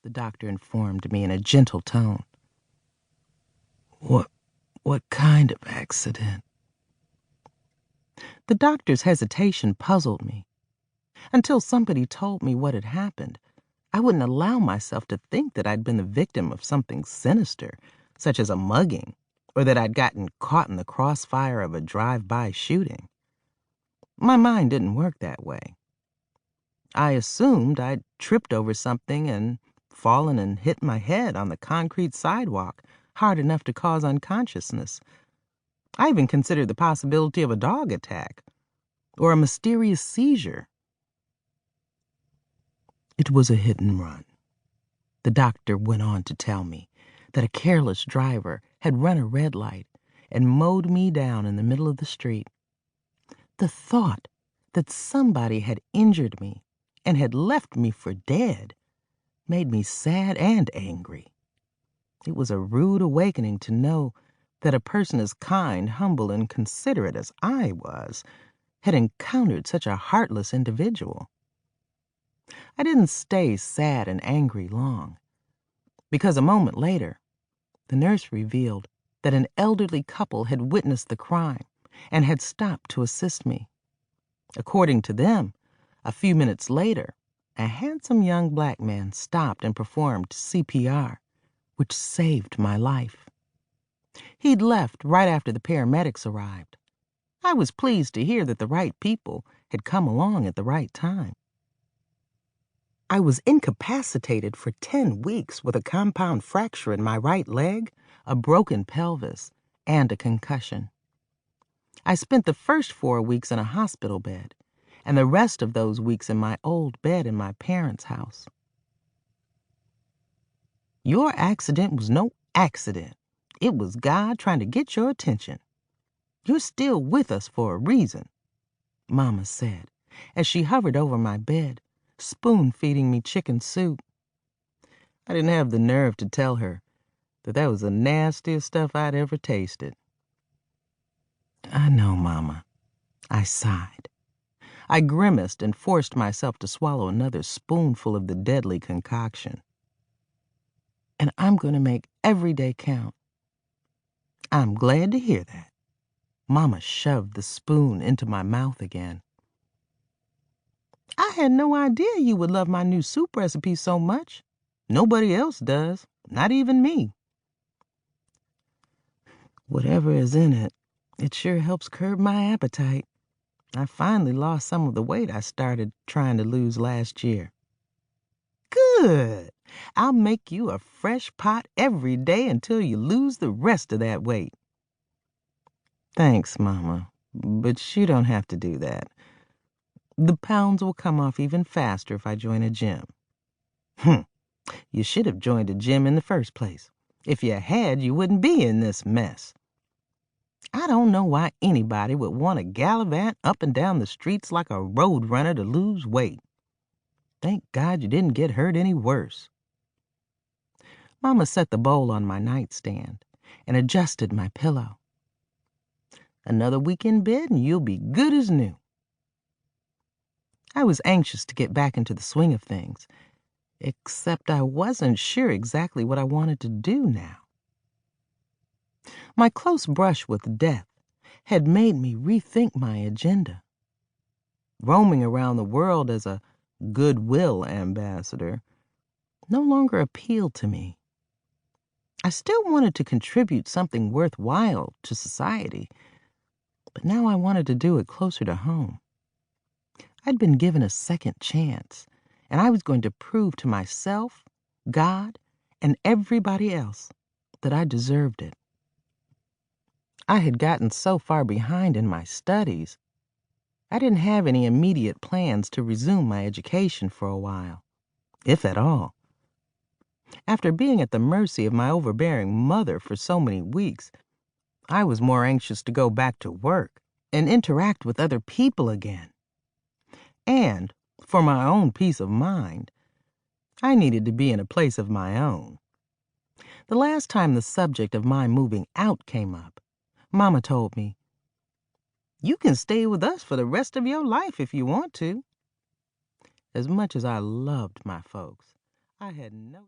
the doctor informed me in a gentle tone. What kind of accident? The doctor's hesitation puzzled me. Until somebody told me what had happened, I wouldn't allow myself to think that I'd been the victim of something sinister, such as a mugging, or that I'd gotten caught in the crossfire of a drive-by shooting. My mind didn't work that way. I assumed I'd tripped over something and fallen and hit my head on the concrete sidewalk hard enough to cause unconsciousness. I even considered the possibility of a dog attack or a mysterious seizure. It was a hit and run. The doctor went on to tell me that a careless driver had run a red light and mowed me down in the middle of the street. The thought that somebody had injured me and had left me for dead made me sad and angry. It was a rude awakening to know that a person as kind, humble, and considerate as I was had encountered such a heartless individual. I didn't stay sad and angry long, because a moment later, the nurse revealed that an elderly couple had witnessed the crime and had stopped to assist me. According to them, a few minutes later, a handsome young black man stopped and performed CPR, which saved my life. He'd left right after the paramedics arrived. I was pleased to hear that the right people had come along at the right time. I was incapacitated for 10 weeks with a compound fracture in my right leg, a broken pelvis, and a concussion. I spent the first 4 weeks in a hospital bed, and the rest of those weeks in my old bed in my parents' house. Your accident was no accident. It was God trying to get your attention. You're still with us for a reason, Mama said, as she hovered over my bed, spoon-feeding me chicken soup. I didn't have the nerve to tell her that was the nastiest stuff I'd ever tasted. I know, Mama, I sighed. I grimaced and forced myself to swallow another spoonful of the deadly concoction. And I'm going to make every day count. I'm glad to hear that. Mama shoved the spoon into my mouth again. I had no idea you would love my new soup recipe so much. Nobody else does, not even me. Whatever is in it, it sure helps curb my appetite. I finally lost some of the weight I started trying to lose last year. Good. I'll make you a fresh pot every day until you lose the rest of that weight. Thanks, Mama, but you don't have to do that. The pounds will come off even faster if I join a gym. You should have joined a gym in the first place. If you had, you wouldn't be in this mess. I don't know why anybody would want to gallivant up and down the streets like a road runner to lose weight. Thank God you didn't get hurt any worse. Mama set the bowl on my nightstand and adjusted my pillow. Another week in bed and you'll be good as new. I was anxious to get back into the swing of things, except I wasn't sure exactly what I wanted to do now. My close brush with death had made me rethink my agenda. Roaming around the world as a goodwill ambassador no longer appealed to me. I still wanted to contribute something worthwhile to society, but now I wanted to do it closer to home. I'd been given a second chance, and I was going to prove to myself, God, and everybody else that I deserved it. I had gotten so far behind in my studies, I didn't have any immediate plans to resume my education for a while, if at all. After being at the mercy of my overbearing mother for so many weeks, I was more anxious to go back to work and interact with other people again. And, for my own peace of mind, I needed to be in a place of my own. The last time the subject of my moving out came up, Mama told me, "You can stay with us for the rest of your life if you want to." As much as I loved my folks, I had no